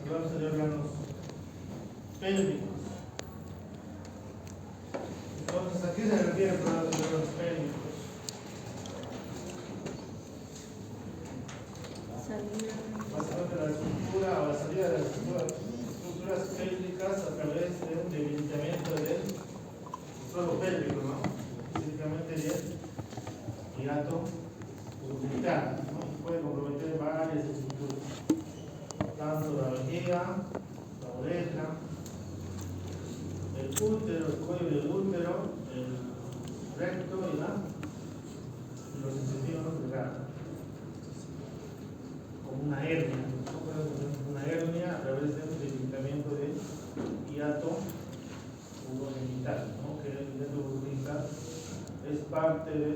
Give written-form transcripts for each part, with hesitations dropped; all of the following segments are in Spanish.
colapso de órganos pélvicos. Entonces, ¿a qué se refiere el colapso de órganos pélvicos? Básicamente la estructura o la salida de las estructuras pélvicas a través de un debilitamiento del suelo pélvico, ¿no? Específicamente del hiato urogenital, ¿no? Y puede comprometer varias estructuras, tanto la vejiga, la uretra, el útero, el cuello del útero, el recto y los intestinos delgados. Como una hernia, ¿no? Una hernia a través de un debilitamiento del hiato urogenital, ¿no? Que el hiato urogenital es parte de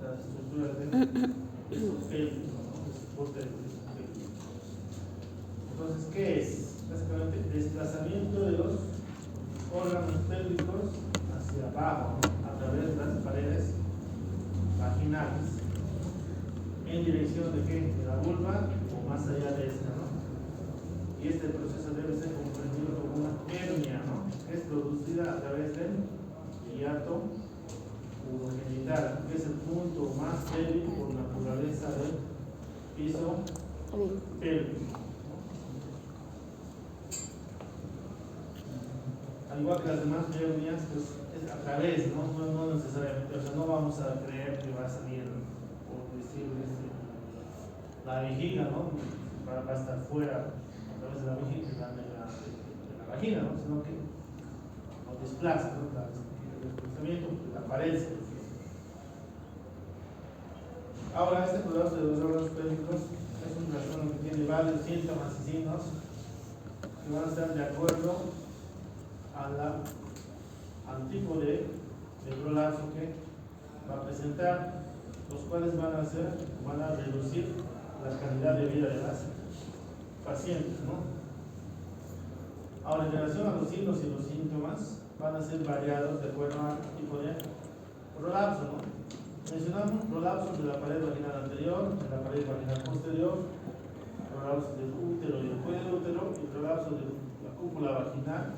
las estructuras del pélvico, ¿no? El soporte del pélvico. Entonces, ¿qué es? Básicamente desplazamiento de los órganos pélvicos hacia abajo, ¿no? A través de las paredes vaginales, en dirección de qué? De la vulva o más allá de esta, ¿no? Y este proceso debe ser comprendido como una hernia, ¿no? Que es producida a través del hiato urogenital, que es el punto más débil por naturaleza del piso pélvico. Al igual que las demás hernias, pues es a través, ¿no? No necesariamente, o sea, no vamos a creer que va a salir, por decirles, la vejiga, ¿no? Va a estar fuera a través de la vejiga, de la vagina, ¿no? Sino que lo desplaza, ¿no? El desplazamiento de la pared se refiere. Ahora, este colapso de los órganos pélvicos es un trastorno que tiene varios síntomas y signos que van a estar de acuerdo al tipo de prolapso que va a presentar, los cuales van a reducir la calidad de vida de las pacientes, ¿no? Ahora, en relación a los signos y los síntomas, van a ser variados de acuerdo al tipo de prolapso, ¿no? Mencionamos prolapsos de la pared vaginal anterior, de la pared vaginal posterior, prolapso del útero y del cuello del útero, y prolapso de la cúpula vaginal,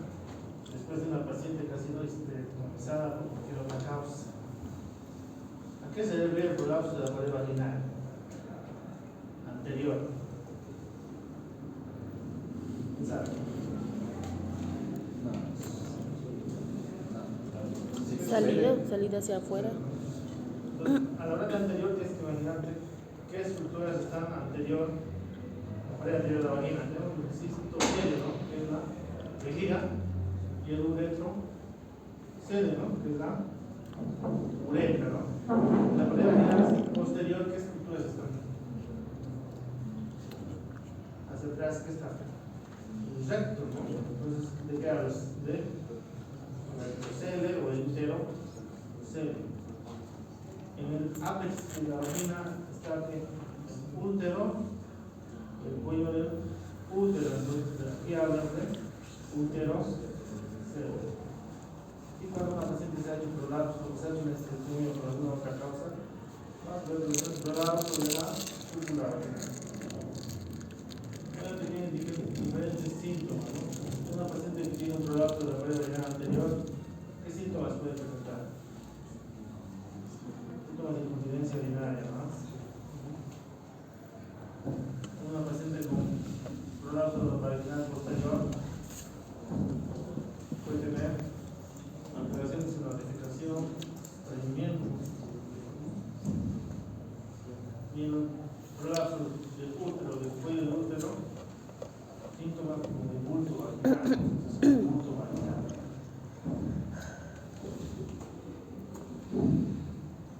después de una paciente que ha sido histerectomizada por cualquier otra causa. ¿A qué se debe el prolapso de la pared vaginal anterior? ¿Sabe? Salida hacia afuera. Entonces, a la hora de anterior tienes que imaginarte qué estructuras están anterior, la pared anterior de la vagina. Tenemos un cisto sede, ¿no? Que es la vejiga, y el uretro sede, ¿no? Que es la uretra, ¿no? La pared vaginal posterior, ¿qué estructuras están? Hacia atrás, ¿qué está? El recto, ¿no? Entonces, ¿de qué hablas? De retrocede o el uterocede. En el ápex de la vagina está el útero, el cuello del útero. Entonces, aquí hablan de uterocede. Y cuando una paciente se ha hecho prolapso, se ha hecho una histerectomía por alguna otra causa, va a poder producir prolapso de la cúpula vaginal. Tienen diferentes síntomas, ¿no? Una paciente que tiene un prolapso de la pared vaginal anterior, ¿qué síntomas puede presentar? Síntomas de incontinencia urinaria, ¿no? Una paciente con prolapso de la pared vaginal posterior puede tener alteraciones en la defecación, estreñimiento. Y en el prolapso del útero, del cuello del útero, síntomas como de bulto vaginal, bulto vaginal.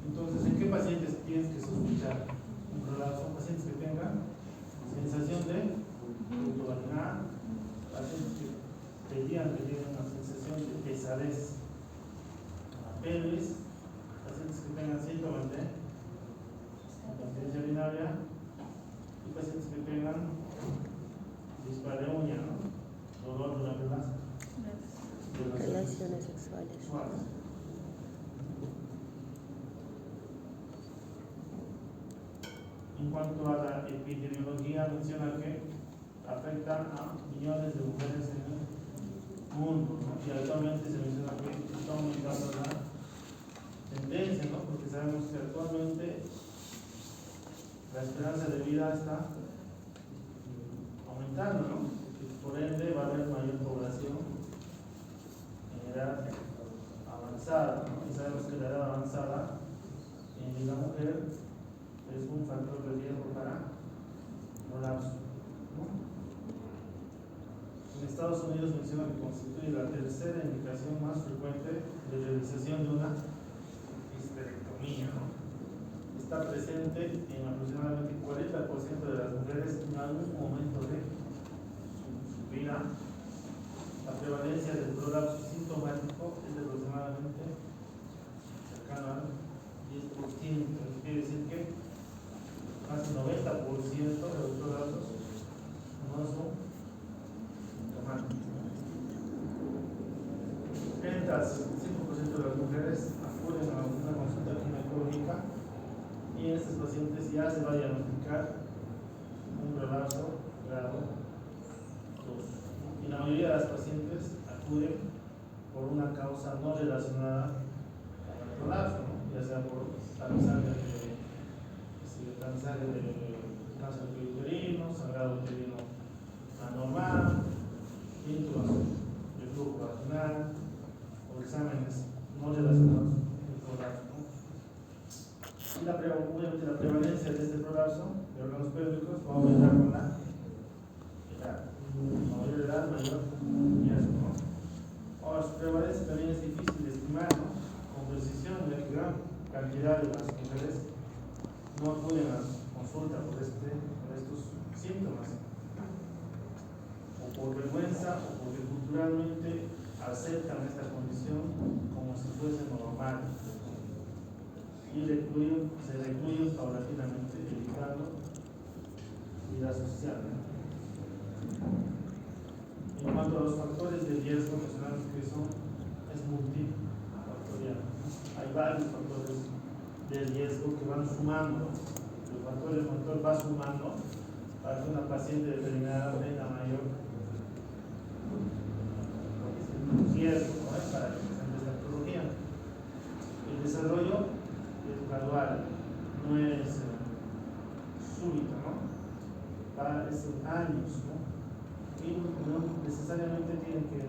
Entonces, ¿en qué pacientes tienes que sospechar un prolapso? Son pacientes que tengan sensación de bulto vaginal, pacientes que digan que tienen una sensación de pesadez en la pelvis, pacientes que tengan síntomas de incontinencia urinaria y pacientes que tengan dispareunia, ¿no? Dolor durante las Relaciones sexuales. En cuanto a la epidemiología, menciona que afecta a millones de mujeres en el mundo, ¿no? Y actualmente se menciona que está aumentando la tendencia, ¿no? Porque sabemos que actualmente la esperanza de vida está aumentando, ¿no? Por ende va a haber mayor población en edad avanzada, ¿no? Y sabemos que la edad avanzada en la mujer es un factor de riesgo para colapso, ¿no? En Estados Unidos menciona que constituye la tercera indicación más frecuente de realización de una histerectomía, ¿no? Está presente en aproximadamente 40% de las mujeres en algún momento de su vida. La prevalencia del prolapso sintomático es de aproximadamente cercano al 10%. Eso quiere decir que más del 90% de los prolapsos no son sintomáticos. 30 al 65% de las mujeres acuden a una consulta ginecológica y en estos pacientes ya se va a diagnosticar un prolapso grado 2. Y la mayoría de las pacientes acuden por una causa no relacionada con el prolapso, ¿no? Ya sea por cáncer de cáncer uterino, sangrado uterino anormal, síntomas de flujo vaginal o exámenes no relacionados con el prolapso, ¿no? Y obviamente la prevalencia de este prolapso de órganos pélvicos va a aumentar con la edad. Mayor edad, mayor riesgo, ¿no? Ahora, su prevalencia también es difícil de estimar, ¿no? Con precisión, ya que gran cantidad de las mujeres no acuden a consulta por estos síntomas, o por vergüenza, o porque culturalmente aceptan esta condición como si fuese normal y se recluyen paulatinamente, evitando vida social, ¿no? En cuanto a los factores de riesgo, mencionamos que es multifactorial. Hay varios factores de riesgo que van sumando. El factor va sumando para que una paciente determinada tenga mayor riesgo, ¿no? Para que presente esta patología. El desarrollo es gradual, no es súbito, ¿no? Es años, ¿no? Y no necesariamente tiene que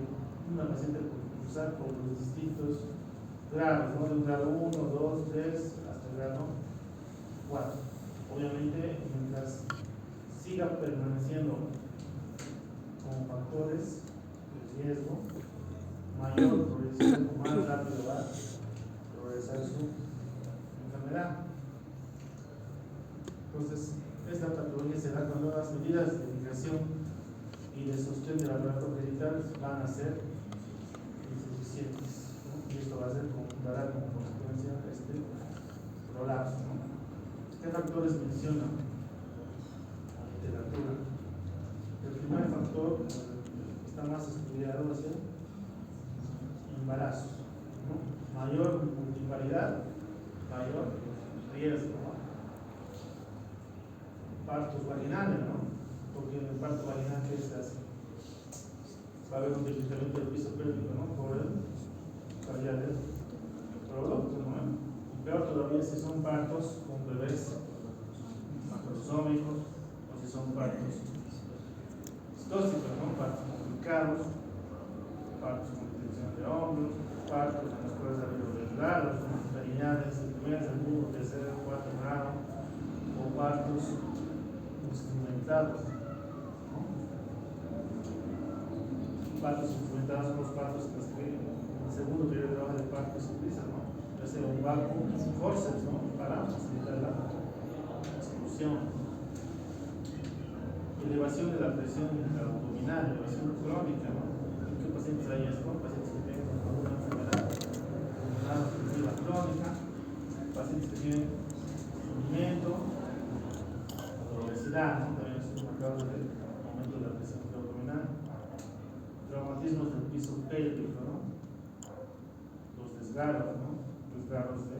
una paciente cruzar por los distintos grados, ¿no? De un grado 1, 2, 3 hasta el grado 4. Obviamente, mientras siga permaneciendo como factores de riesgo, mayor progresión, más rápido va a progresar su enfermedad. Entonces, esta patología se da cuando las medidas de migración y de sostén del aparato genital van a ser insuficientes, ¿no? Y esto dará como consecuencia este prolapso, ¿no? ¿Qué factores mencionan la literatura? El primer factor está más estudiado es el embarazo, ¿no? Mayor multiparidad, mayor riesgo, ¿no? Partos vaginales, ¿no? Porque en el parto vaginal, ¿qué se hace? Va a haber un debilitamiento del piso pélvico, ¿no? Por el calidad del producto, ¿no? Y peor todavía si son partos con bebés macrosómicos o si son partos tóxicos, ¿no? Partos complicados, partos con distensión de hombros, partos en los cuales ha habido grados, ¿no? Perineales, el primer, segundo, tercer, cuarto grado, o partos instrumentados, ¿no? Partos instrumentados son los partos que en el segundo periodo de trabajo de parto se utilizan, ¿no? Ya sea un vacuum, un forceps, ¿no? Para facilitar la expulsión. Elevación de la presión intraabdominal, elevación crónica, ¿no? ¿En qué pacientes hay esto? Pacientes que tienen alguna enfermedad obstructiva crónica, pacientes que tienen sufrimiento, obesidad, ¿no? También es una causa del aumento de la presión abdominal. Traumatismos del piso pélvico, ¿no? Los desgarros, ¿no? Desgarros de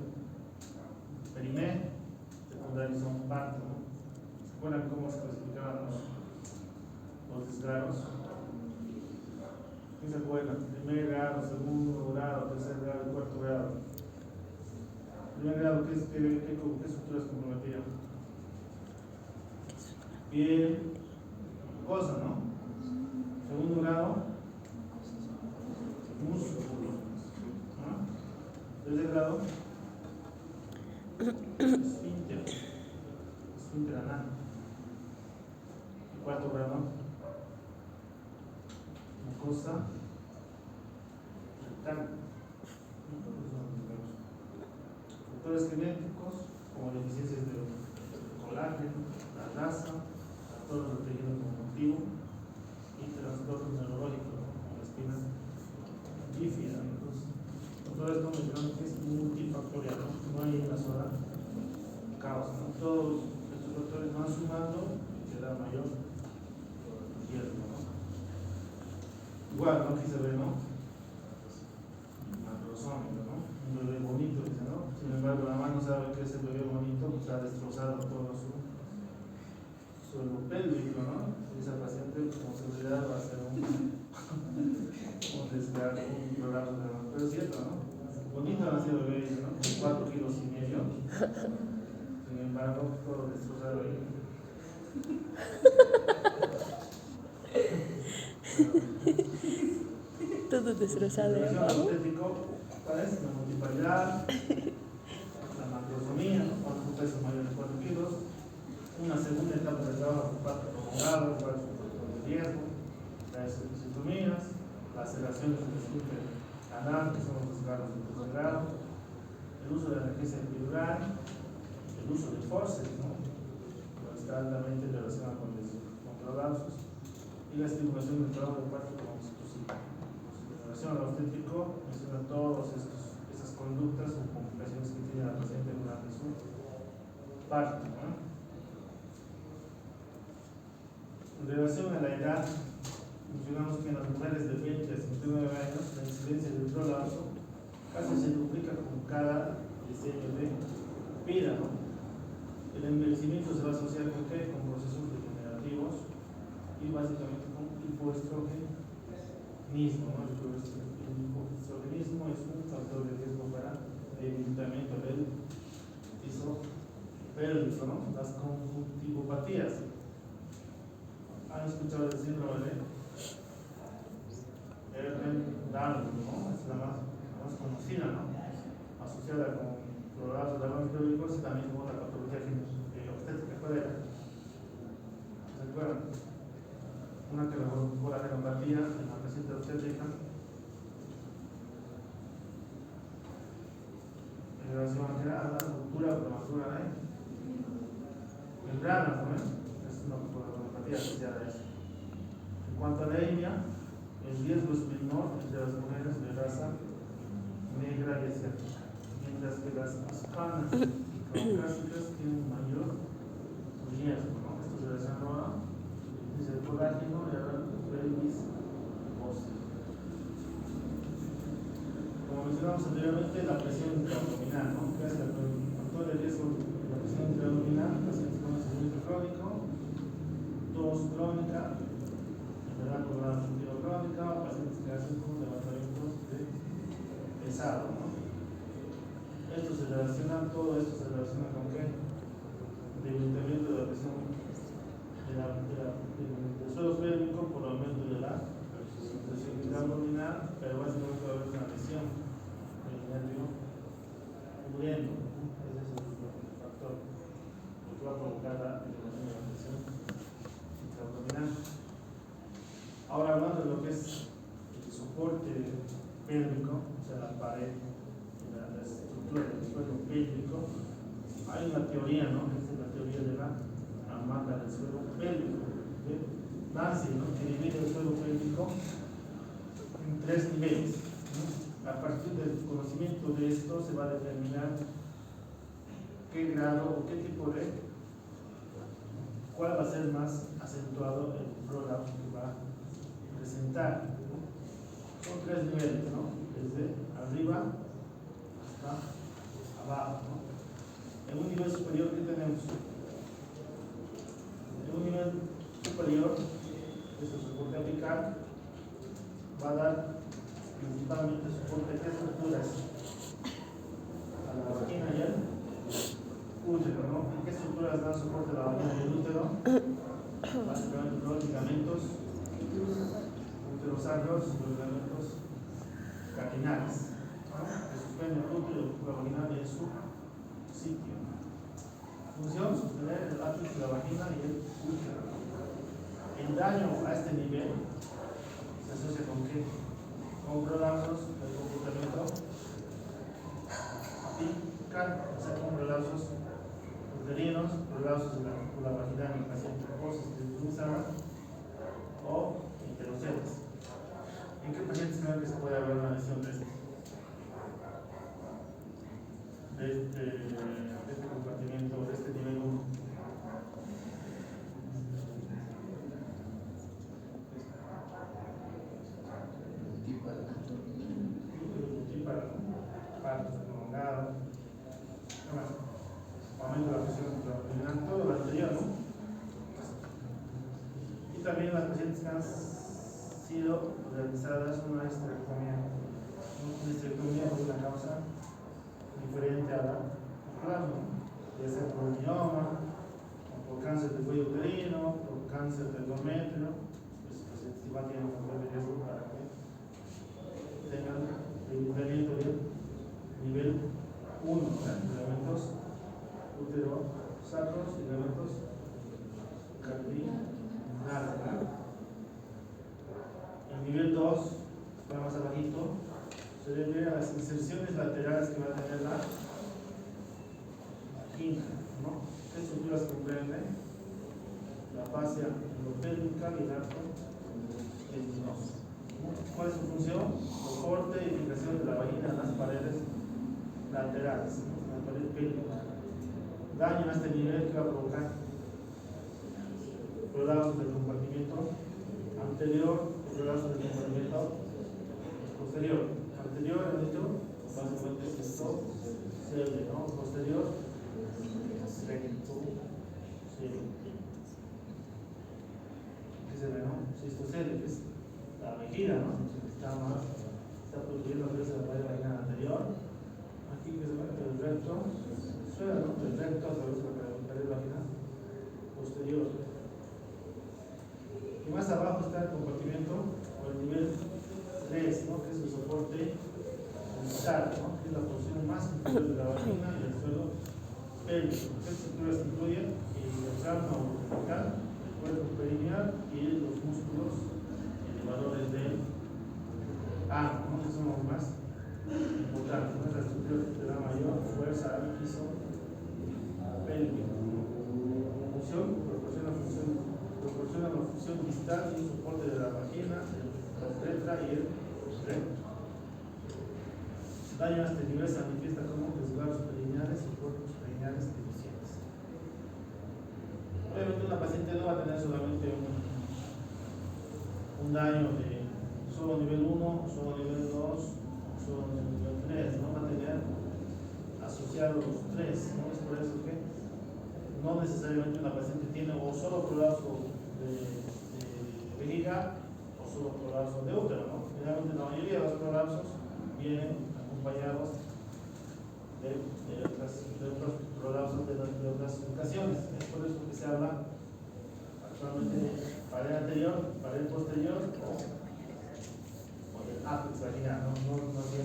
periné, secundarios son parto, ¿no? ¿Se acuerdan cómo se clasificaban los desgrados. ¿Quién se acuerda? Primer grado, segundo grado, tercer grado y cuarto grado. Primer grado, ¿qué estructuras comprometían? Piel, cosa, ¿no? Segundo grado, músculo. ¿Ah? Tercer grado, esfínter anal. Y cuarto grado, mucosa rectal. Factores genéticos como deficiencias de colágeno, la grasa, trastornos del tejido conjuntivo y trastornos neurológicos, ¿no? Como la espina bífida. Entonces, todo esto mencionamos que es multifactorial, ¿no? No hay una sola causa, ¿no? Todos estos factores van sumando y te da mayor riesgo, ¿no? Igual, ¿no? Aquí se ve, ¿no? Macrosómico, ¿no? Un bebé bonito, dice, ¿no? Sin embargo, la mamá no sabe que ese bebé bonito pues, ha destrozado todo su suelo pélvico, ¿no? Y esa paciente con seguridad va a ser un desgarro, un prolapso de la. Pero es cierto, ¿no? Bonito ha nacido el bebé, ¿no? Con 4,5 kilos. Sin embargo, todo destrozado ahí. Todo destrozado. La relación auténtico, ¿cuál es? La multiparidad, la macrosomía, ¿no? Cuando un peso mayor de 4 kilos. Una segunda etapa de trabajo por parte prolongado, igual es un factor de riesgo. Las episiotomías, las laceraciones del esfínter anal, que son los desgarros de tercer grado, el uso de la anestesia epidural, el uso de forceps, ¿no? Que está altamente relacionado con prolapsos, y la estimulación del trabajo de parte como exclusiva. En relación al obstétrico, menciona todas esas conductas o complicaciones que tiene la paciente durante su parto, ¿no? En relación a la edad, mencionamos que en las mujeres de 20 a 59 años la incidencia del prolapso casi se duplica con cada diseño de vida, ¿no? El envejecimiento se va a asociar con qué? Con procesos degenerativos y básicamente con hipoestrogenismo, ¿no? El hipoestrogenismo es un factor de riesgo para el debilitamiento del piso pélvico, ¿no? Las conjuntivopatías. ¿Han escuchado el síndrome de Ehlers-Danlos, ¿no? Es la más conocida, ¿no? Asociada con prolapso de órganos pélvicos y también con otra patología obstétrica. ¿Cuál era? ¿Se acuerdan? Una que con la genopatía en la paciente obstétrica en relación a la ruptura prematura de membranas, ¿no? Es una genopatía asociada a eso. En cuanto a la anemia, el riesgo es menor entre las mujeres de raza negra y asiática, mientras que las hispanas y caucásicas tienen mayor riesgo, ¿no? Esto se relaciona a el colágeno y a la pelvis ósea. Como mencionamos anteriormente, la presión intraabdominal, ¿no? ¿Qué hace el factor de riesgo de la presión intraabdominal? Pacientes con sufrimiento crónico, tos crónica, enfermedad pulmonar obstructiva crónica, o pacientes que hacen con levantamientos de pesado, ¿no? Esto se relaciona, todo esto se relaciona con qué? Debilitamiento de la presión del suelo pélvico por aumento de la presión abdominal, pero básicamente va a haber una lesión del nervio muriendo. Ese es el factor que va a provocar la elevación de la presión abdominal. Ahora, hablando de lo que es el soporte pélvico, o sea, la pared, la estructura del suelo pélvico, hay una teoría, ¿no? Que es la teoría de la hamaca del suelo pélvico. Nancy, ¿no? Que divide el suelo pélvico en 3 niveles, ¿no? A partir del conocimiento de esto se va a determinar qué grado o qué tipo de, cuál va a ser más acentuado el prolapso que va a presentar, ¿no? Son 3 niveles, ¿no? Desde arriba hasta abajo, ¿no? En un nivel superior, ¿qué tenemos? En un nivel superior este soporte apical, va a dar principalmente soporte a qué estructuras, a la vagina y el útero, ¿no? ¿En qué estructuras dan soporte a la vagina y el útero? Básicamente los ligamentos uterosacros, los ligamentos carinales, ¿no? Que suspenden el útero y la vagina en su sitio. Función: sostener el ápice de la vagina y el útero. El daño a este nivel se asocia con qué? Con prolapsos del comportamiento apical, o sea, con prolapsos uterinos, prolapsos de la cúpula vaginal en pacientes post-esterilizadas o heteroceles. ¿En qué pacientes creen que se puede haber una lesión de este compartimiento, de este nivel 1? Partos prolongados, aumento de la presión abdominal, todo lo anterior, ¿no? Y también las pacientes que han sido realizadas una histerectomía por una causa diferente a la ocular, ¿no? Ya sea por mioma, o por cáncer del cuello uterino, por cáncer del endometrio, pues los pacientes igual tienen un factor de riesgo para que tengan debilitamiento del nivel 1, ligamentos uterosacros y ligamentos carinales. El nivel 2, para más abajito, se debe a las inserciones laterales que va a tener la vagina, ¿no? ¿Qué estructuras comprende? La fascia endopélvica y el arco tendinoso. ¿Cuál es su función? Soporte y fijación de la vagina en las paredes laterales, ¿no? La pared pélvica. Daño a este nivel que va a provocar prolapsos del compartimiento anterior y prolapsos del compartimiento posterior. Anterior, el hecho, básicamente es esto, ¿no? Posterior, recto, ¿qué se ve, no? Cistocele, que es la vejiga, ¿no? Está produciendo a través de la pared vaginal anterior. Aquí que se ve el recto, suena, ¿no? El recto a través de la pared vaginal posterior. Y más abajo está el compartimiento o el nivel 3, ¿no? Que es el soporte genital, ¿no? Que es la porción más inferior de la vagina y el suelo pélvico. ¿Qué estructuras incluyen? El diafragma umbilical, el cuerpo perineal y los músculos elevadores del ano, ¿no? Que son los más importantes, ¿no? La estructura que te da mayor fuerza al piso pélvico. Función: proporciona la función distal y soporte de la vagina, la uretra y el recto. Daño a este nivel se manifiesta como desgarros perineales y cuerpos perineales deficientes. Obviamente una paciente no va a tener solamente un daño de solo nivel 1, solo nivel 2, solo nivel 3, no va a tener asociados los 3, ¿no? Es por eso que no necesariamente una paciente tiene o solo prolapso de vejiga o solo prolapso de útero, ¿no? Generalmente la mayoría de los prolapsos vienen acompañados de otros prolapsos de otras ocasiones. Es por eso que se habla actualmente de pared anterior, pared posterior o del ápice vaginal, ¿no?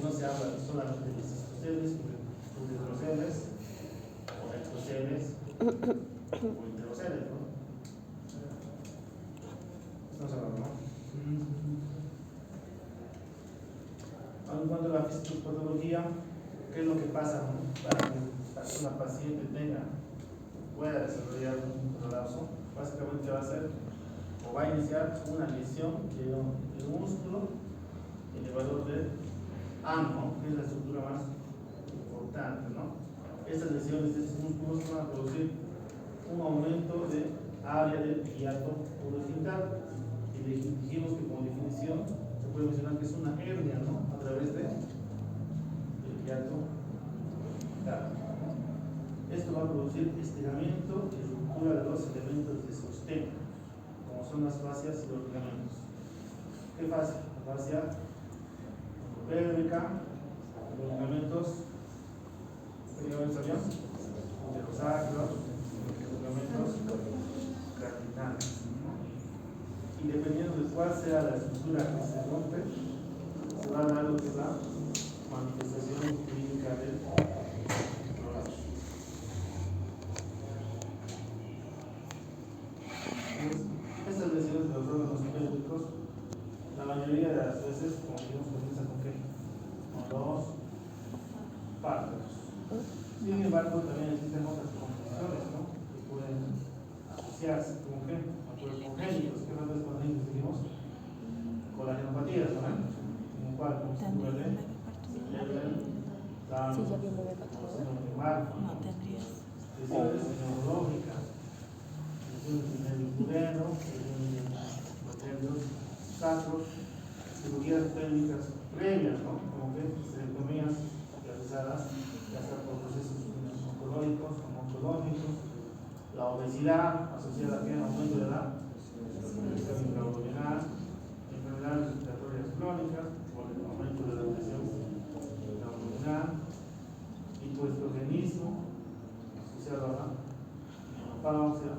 No se habla solamente de cistoceles, uteroceles o rectoceles o interoceles, ¿no? Estamos hablando, ¿no? En cuanto a la fisiopatología, ¿qué es lo que pasa, ¿no? para que una paciente pueda desarrollar un prolapso? Básicamente va a ser o va a iniciar una lesión del músculo elevador del ano, que es la estructura más importante, ¿no? Estas lesiones de estos músculos van a producir un aumento de área del hiato urogenital, y dijimos que como definición se puede mencionar que es una hernia, ¿no? A través del hiato urogenital. Esto va a producir estiramiento y ruptura de los elementos de sostén, como son son las fascias y los ligamentos. ¿Qué fascia? La fascia pélvica, los ligamentos, de los sacros, los ligamentos cardinales. Y dependiendo de cuál sea la estructura que se rompe, se va a dar lo que es la manifestación clínica del prolapso. Estas lesiones de los órganos pélvicos, la mayoría de las veces, como dijimos, comienza con qué? Con los párpados. Sin embargo, también existen otras condiciones, ¿no?, que pueden asociarse, como que factores congénitos. ¿Qué factores congénitos dijimos? Colagenopatías, ¿no? Como cuál, como se duele, Sí, ya vi muy bien. No tendrías. lesiones neurológicas, lesiones del nervio pudeno, lesiones de nervios sacros, cirugías pélvicas previas, ¿no?, como que esterectomías realizadas ya sea por procesos oncológicos o oncológicos, la obesidad asociada a aumento de la presión intraabdominal, enfermedades respiratorias crónicas por el aumento de la presión intraabdominal, hipoestrogenismo asociado a la menopausia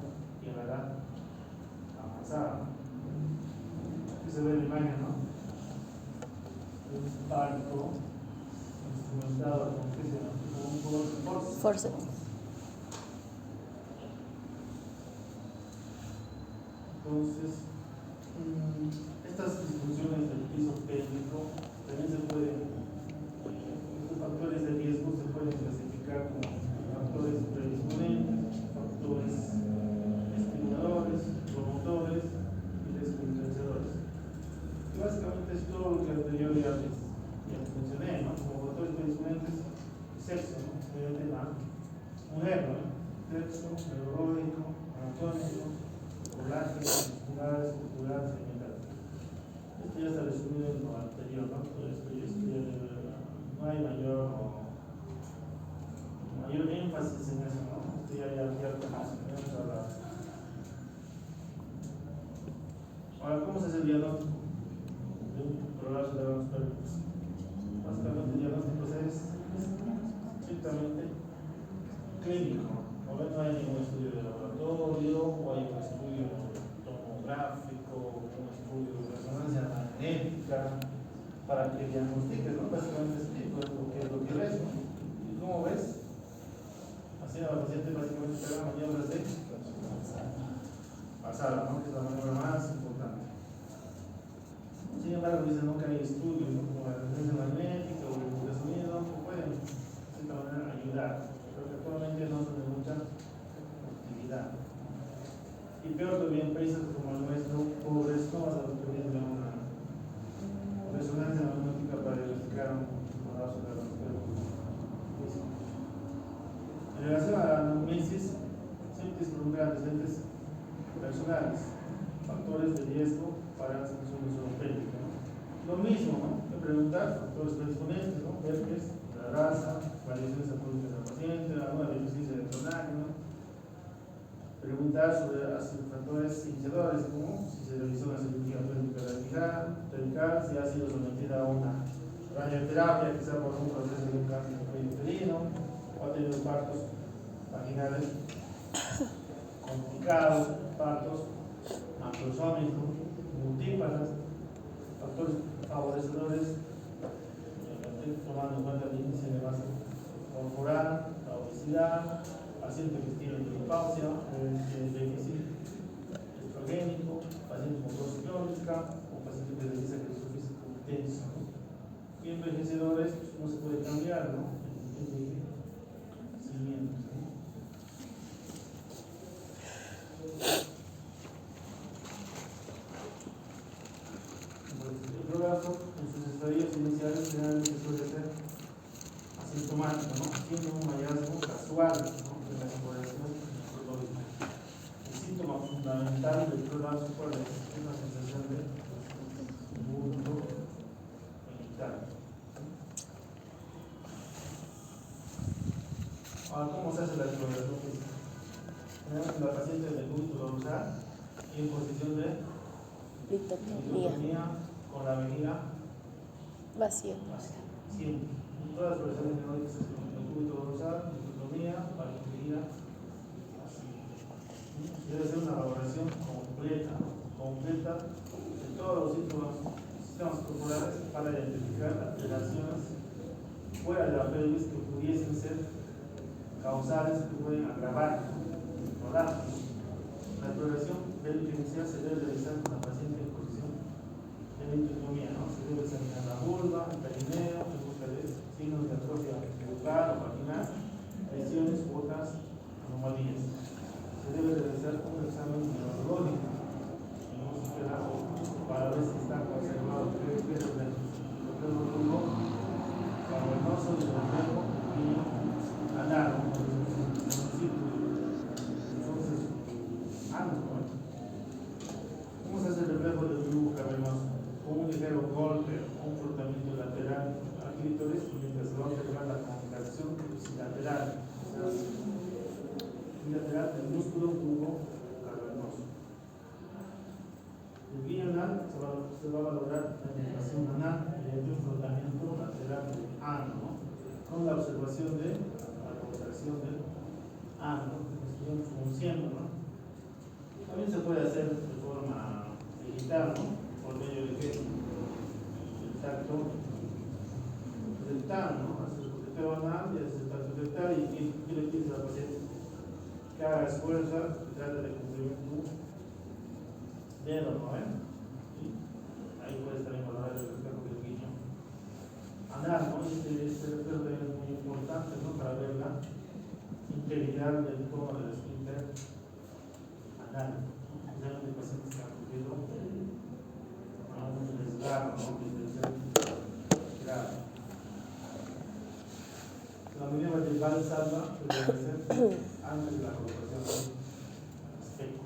y a la edad avanzada. Aquí se ve la imagen, ¿no?, un parto instrumentado con qué se llama, con un Forceps. Entonces, estas disfunciones del piso pélvico también se pueden, estos factores de riesgo se pueden clasificar como factores predisponentes, factores estimuladores, promotores y descompensadores. Y básicamente es todo lo que anterior ya mencioné, ¿no? Como factores predisponentes, sexo, ¿no?, mediante la mujer, ¿no?, sexo, neurológico, anatómico, colágenos, musculares, culturales y mentales. Esto ya está resumido en lo anterior, ¿no? No hay mayor énfasis en eso, ¿no? Esto ya lo conocemos ahora. Ahora, ¿cómo se hace el diagnóstico de un prolapso de órganos pélvicos? Básicamente el diagnóstico es estrictamente clínico. No hay ningún estudio de laboratorio, o hay un estudio tomográfico, un estudio de resonancia magnética para que diagnostiques, ¿no? Básicamente es lo que ves, ¿no? ¿Y cómo ves? Así la paciente básicamente te da maniobras de pasada, ¿no?, que es la maniobra más importante. Sin embargo, dicen, ¿no?, que hay estudios, ¿no?, como la resonancia magnética o el ultrasonido que pueden de cierta manera ayudar, pero que actualmente no son de mucha utilidad. Y peor todavía en países como el nuestro, pobres, no vas a recurrir a una resonancia magnética para diagnosticar un prolapso de órganos pélvicos. En relación a la anamnesis, siempre es preguntar antecedentes personales, factores de riesgo para la situación de suelo pélvico, ¿no? Lo mismo, ¿no?, que preguntar factores predisponentes, ¿no?, herpes, la raza, variaciones alcohólicas del paciente, alguna deficiencia de tonaje, ¿no? Preguntar sobre factores iniciadores, como si se realizó una cirugía pélvica radical, si ha sido sometida a una radioterapia, quizá por un proceso de un cáncer de cuello uterino, o ha tenido partos vaginales complicados, partos macrosómicos, multípatas, factores favorecedores, tomando en cuenta el índice de masa corporal, la obesidad, pacientes que tienen menopausia, déficit estrogénico, pacientes con cirrosis crónica o pacientes que realizan ejercicio físico intenso, ¿no? Y envejecedores, pues, no se puede cambiar, ¿no?, el envejecimiento, ¿no? El prolapso en sus estadios iniciales generalmente suele ser asintomático, ¿no?, siendo un hallazgo casual, ¿no?, de la exploración neurológica. El síntoma fundamental del prolapso es la sensación de bulto genital. Ahora, ¿cómo se hace la exploración física? Generalmente la paciente del bulto dorsal y en posición de Litotomía. litotomía con la vejiga Vacío. vacía. Siempre. En todas las operaciones neurológicas en el cúbito dorsal, litotomía, vejiga vacía. Debe ser una valoración completa de todos los sistemas corporales para identificar alteraciones fuera de la pelvis que pudiesen ser causales, que pueden agravar el prolapso. La exploración pélvica inicial se debe realizar con la paciente en posición de litotomía, ¿no? Se debe examinar la vulva, el perineo, en busca de signos de atrofia bucal o vaginal, lesiones u otras anomalías. Se debe realizar un examen neurológico en búsqueda para ver si está conservado el reflejo turbo cavernoso y el reflejo pequeño anal, entonces, ¿cómo se hace el reflejo del tubo cavernoso? Con un ligero golpe, un frotamiento lateral al clítoris, mientras se va a observar la comunicación bilateral, bilateral del músculo tubo cavernoso. El guiño anal se va a valorar la penetración anal mediante un frotamiento lateral del ano, ¿no? Con la observación de la contracción del ano, que estuvimos pronunciando, ¿no? También se puede hacer de forma digital, ¿no? Por medio de qué? El tacto rectal, ¿no? Hacer el coqueteo anal y hacer el tacto rectal y le pides a la paciente que haga esfuerzo, que trate de cumplir tu dedo, ¿no? Ahí puedes también valorar el reflejo del guiño anal, ¿no? Este reflejo también es muy importante, ¿no? Para ver la integridad del tono del esfínter anal. Especialmente pacientes que han sufrido un desgarro, ¿no? Que debe ser grave. La medida de Valsalva se debe hacer antes de la colocación del espejo,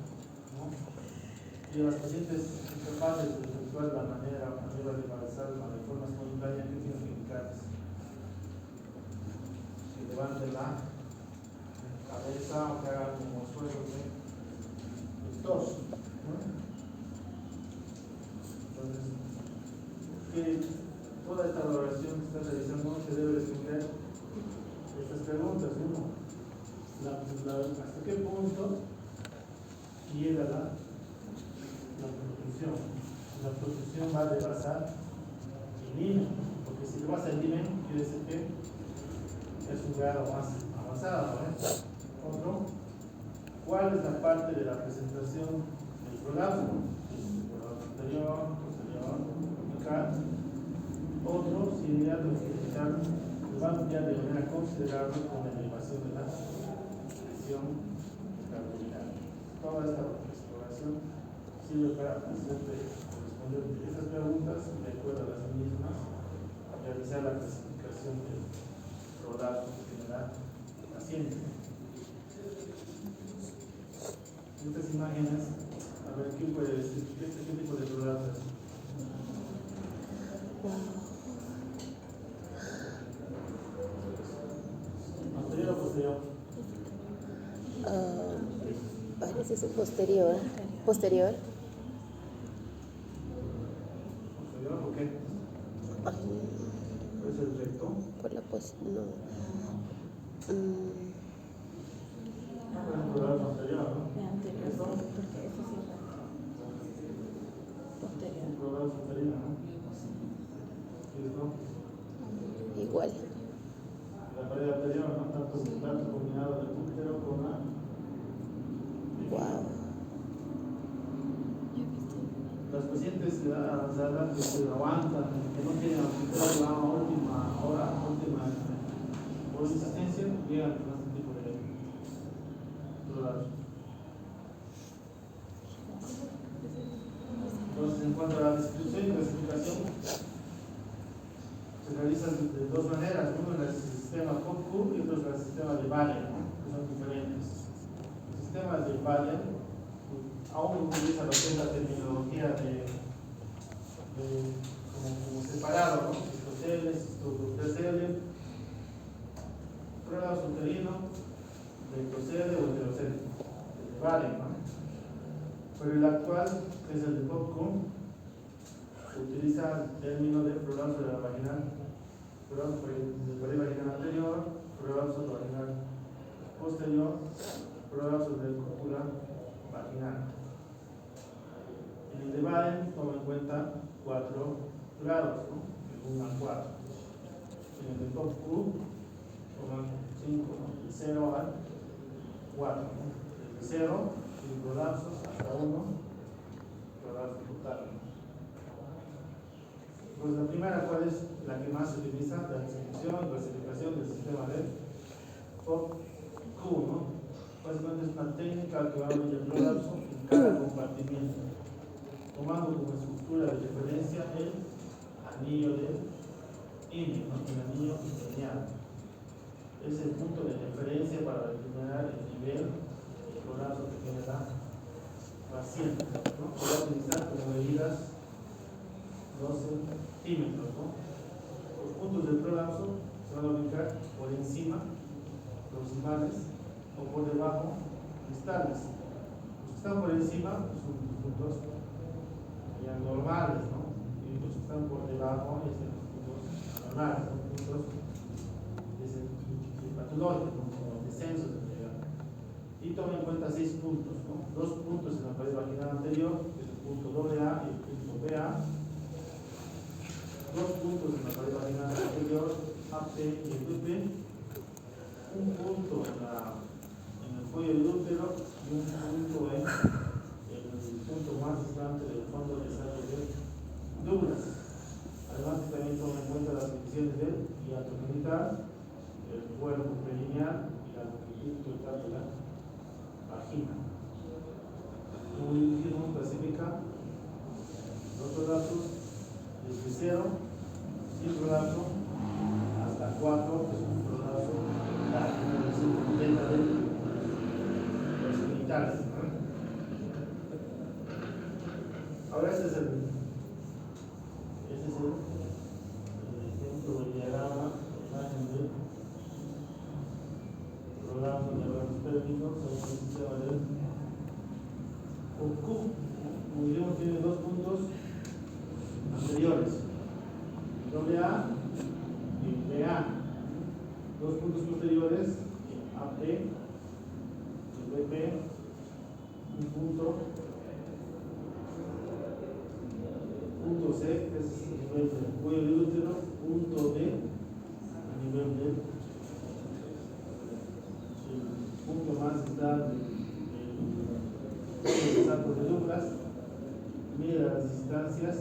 ¿no? Y a las pacientes incapaces de efectuar la maniobra de Valsalva de forma espontánea, ¿qué tienen que indicarles? Que levanten la cabeza o que hagan como esfuerzos de torso, ¿no? Entonces, que toda esta valoración que está realizando se debe responder estas preguntas. Uno, ¿hasta qué punto llega la protrusión? La protrusión va a rebasar el himen, porque si rebasa el himen, quiere decir que es un grado más avanzado, ¿no? Otro, ¿cuál es la parte de la presentación del prolapso? Anterior, posterior, vertical. Otro, si el hiato occipital va a ampliar de manera considerable con la elevación de la presión abdominal. Toda esta exploración sirve para responder estas preguntas de acuerdo a las mismas, realizar la clasificación del prolapso que tiene la paciente. Estas imágenes, a ver, ¿quién puede decir qué tipo de prolapso es? ¿Anterior o posterior? Parece ser posterior. Posterior. ¿Posterior por qué? ¿Es el recto? Por la no. Es un prolapso anterior, ¿no? ¿Esto? Posterior. Un prolapso anterior, ¿no? ¿Y esto? Igual. La pared anterior, ¿no? Tanto combinado del útero con la... Wow. Las pacientes de edad avanzada que se aguantan, que no tienen aplicado la última hora, última por insistencia, llegan con este tipo de prolapso. Entonces, en cuanto a la distribución y clasificación, se realizan de dos maneras. Uno es el sistema Koch-Kur y otro es el sistema de Valen, ¿no? Que son diferentes. El sistema de Valen aún utiliza lo que es la terminología de como separado, ¿no? Cistoceles, cistoceles, prolapso uterino, rectocele o heterocele. Valen, ¿no? Pero el actual, que es el de POPCO, se utiliza el término de prolapso de la vaginal, prolapso de pared vaginal anterior, prolapso vaginal posterior, prolapso de cópula vaginal. En el de Baden toma en cuenta 4 grados, ¿no? De 1 a 4. En el de POPCO toman 5, ¿no? De 0 al 4, ¿no? Desde 0, sin prolapsos, hasta 1, prolapso total, ¿no? Pues la primera, ¿cuál es la que más se utiliza? La descripción y clasificación del sistema de POPCO, ¿no? Básicamente es una técnica que va a medir el prolapso en cada compartimiento, tomando como estructura de referencia el anillo de Ime, ¿no? El anillo lineal. Es el punto de referencia para determinar el nivel de prolapso que tiene la paciente, ¿no? Se va a utilizar como medidas 12 centímetros, ¿no? Los puntos del prolapso se van a ubicar por encima, proximales, o por debajo, distales. Los que están por encima son los puntos ya normales, ¿no? Y los que están por debajo son los puntos anormales, son puntos patológicos, como descensos de nivel. Y toma en cuenta 6 puntos, ¿no? 2 puntos en la pared vaginal anterior, que es el punto AA y el punto BA. 2 puntos en la pared vaginal anterior, AP y el BP. Un punto en el cuello del útero y un punto en el punto más distante del fondo de desarrollo de Douglas. Además, también toma en cuenta las divisiones del hiato genital, el cuerpo perineal y la longitud total de la vagina. Como dijimos, clasifica los prolapsos desde 0, sin prolapso, hasta 4, que es un prolapso completa de los genitales, ¿no? Ahora este es el ejemplo del diagrama, la imagen del prolapso de órganos pélvicos según el sistema del POPCO. Como diremos, tiene 2 puntos anteriores, AA y BA, 2 puntos posteriores, AP y BP, un punto C, que es el nivel del cuello del útero, punto D, a nivel del punto más distal del saco de Douglas. Mide las distancias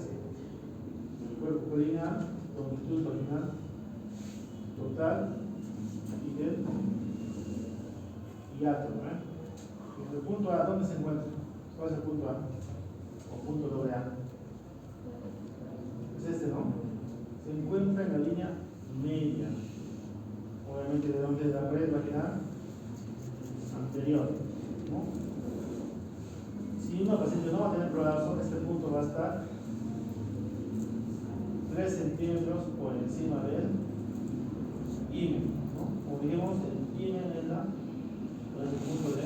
del cuerpo perineal, longitud vaginal total y del hiato, ¿no? El punto A, ¿dónde se encuentra? ¿Cuál es el punto A? O punto AA. Es este, ¿no? Se encuentra en la línea media, obviamente de la pared vaginal anterior, ¿no? Si una paciente no va a tener prolapso, este punto va a estar 3 centímetros por encima del imen, ¿no? Como dijimos, el imen es el punto de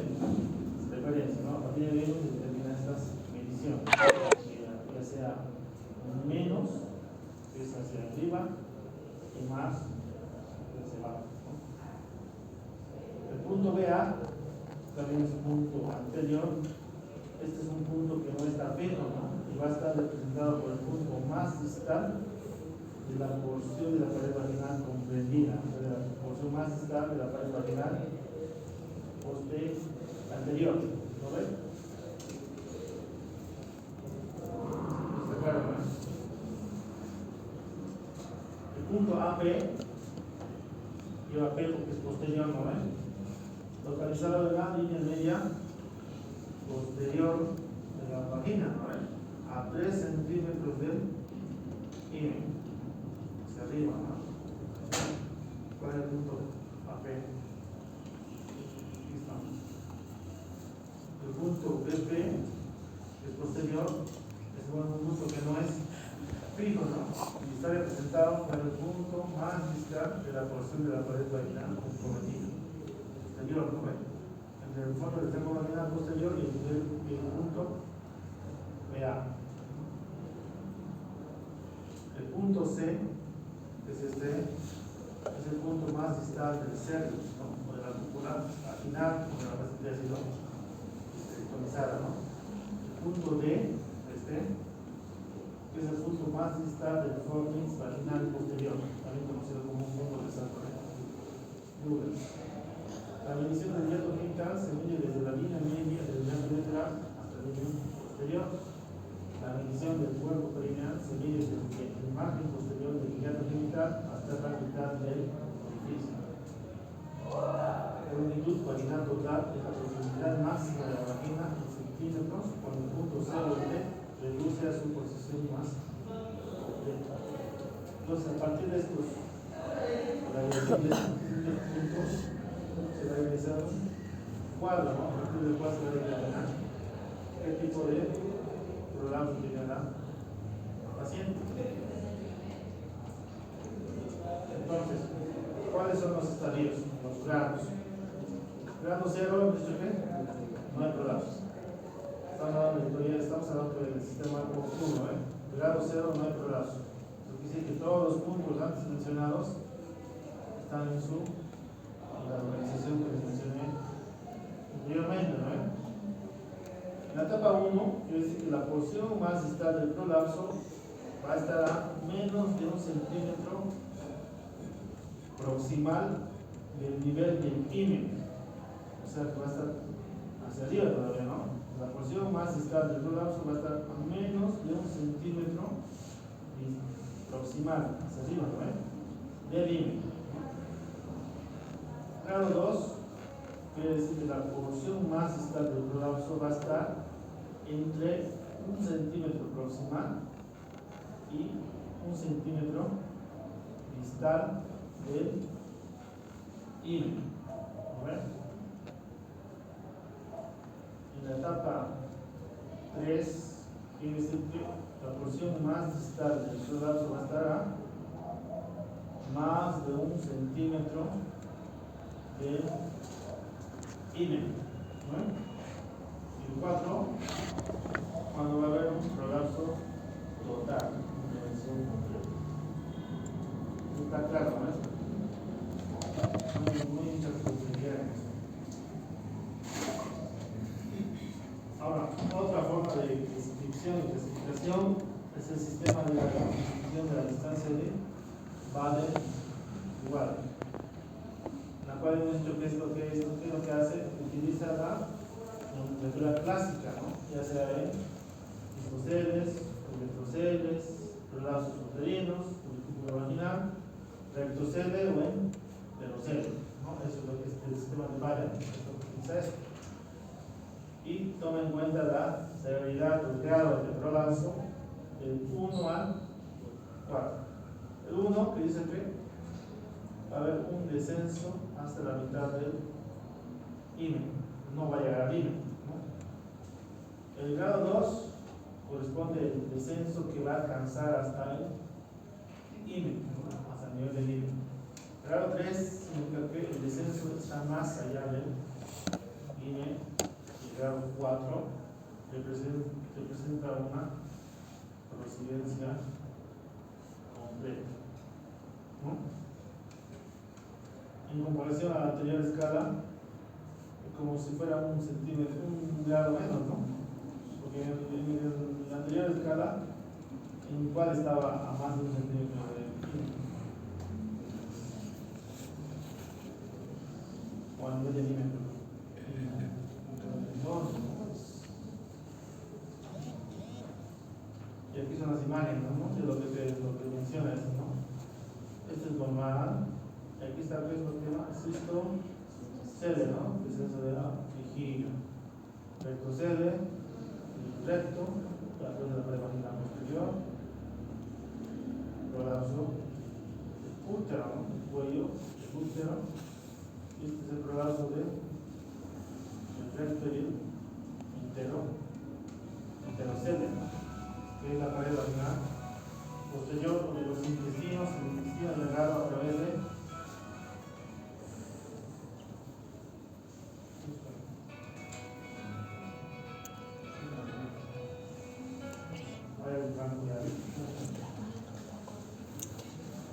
referencia, ¿no? A partir de ahí se determinan estas mediciones, ya sea menos, que es hacia arriba, y más, hacia abajo, ¿no? El punto BA también es un punto anterior. Este es un punto que no está fijo, ¿no? Y va a estar representado por el punto más distal de la porción de la pared vaginal comprendida, o sea, de la porción más distal de la pared vaginal anterior, ¿no ves? ¿Está claro, no? El punto AP, lleva P porque es posterior, ¿no ves? Localizado en la línea media posterior de la vagina, ¿no ves? A 3 centímetros del imen, hacia arriba, ¿no? ¿Cuál es el punto AP? Aquí está. El punto BP, que es posterior, es un punto que no es fijo, ¿no? Y está representado por el punto más distal de la porción de la pared vaginal comprometida. Posterior, ¿no ves? Entre el fondo del seno vaginal posterior y el punto C, que es este, es el punto más distal del cervix, ¿no? O de la cúpula vaginal, como la paciente ha sido esterectomizada, ¿no? El punto D, que es el punto más distal del fornix vaginal posterior, también conocido como un punto de salto de Google. La medición del hiato genital se mide desde la línea media del hiato lateral hasta la línea posterior. La medición del cuerpo perineal se mide desde el margen posterior del hiato genital hasta la mitad del orificio. La longitud vaginal total es la profundidad máxima de la vagina en centímetros cuando el punto cero D reduce a su posición más completa. Entonces, a partir de estos, la variación de estos puntos se va a realizar un cuadro, ¿no? A partir del cual se va a determinar qué tipo de prolapso tiene la paciente. Entonces, ¿cuáles son los estadios, los grados? Grado 0, ¿dicho qué? No hay prolapsos. Estamos hablando del sistema como 1, Grado 0 no hay prolapso. Eso quiere decir que todos los puntos antes mencionados están en la organización que les mencioné anteriormente, En la etapa 1, quiere decir que la porción más distal del prolapso va a estar a menos de 1 centímetro proximal del nivel del himen. O sea que va a estar hacia arriba todavía, ¿no? La porción más distal del prolapso va a estar a menos de 1 centímetro proximal, hacia arriba, del himen. Grado 2 quiere decir que la porción más distal del prolapso va a estar entre 1 centímetro proximal y 1 centímetro distal del himen. En la etapa 3 quiere decir que la porción más distal del prolapso va a estar a más de 1 centímetro del himen. Y el 4, cuando va a haber un prolapso total, una dimensión completa. Está claro, ¿no? Muy mucha complejidad en eso. Ahora, otra forma de descripción y clasificación es el sistema de la descripción de la distancia de Baden-Wahl, la cual hemos dicho que es lo que hace, utiliza la nomenclatura clásica, ¿no? Ya sea en hipoceles, retroceles, prolapsos uterinos, cúpula vaginal, rectocele o en velocele, ¿no? Eso es lo que es el sistema de Baden, utiliza eso. Y toma en cuenta la severidad o el grado de prolapso del 1 al 4. El 1 que dice que va a haber un descenso hasta la mitad del himen, no va a llegar al himen, ¿no? El grado 2 corresponde al descenso que va a alcanzar hasta el himen, ¿no? Hasta el nivel del himen. El grado 3 significa que el descenso está más allá del himen. El grado 4 representa una prosidencia completa, ¿no? En comparación a la anterior escala, como si fuera un centímetro, un grado menos, ¿no? Porque en la anterior escala, en cual estaba a más de 1 centímetro de himen, o a nivel de himen. Y aquí son las imágenes, ¿no? De lo que menciona esto, ¿no? Este es normal. Y aquí está pues lo que llama cistocele, ¿no? Descenso de la vejiga. Rectocele, recto, la zona de la pared vaginal posterior. Prolapso del útero, ¿no? El cuello del útero. Y este es el prolapso del recto y el enterocele, que es la pared vaginal posterior donde los intestinos, el intestino delgado a través de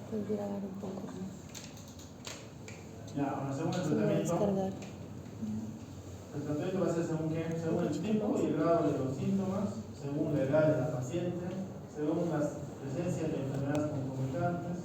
Puedes grabar un poco. Ya, ahora hacemos el Se me va a tratamiento. descargar. El tratamiento va a ser según qué, según el tipo y el grado de los síntomas, según la edad de la paciente, según las presencias de enfermedades concomitantes,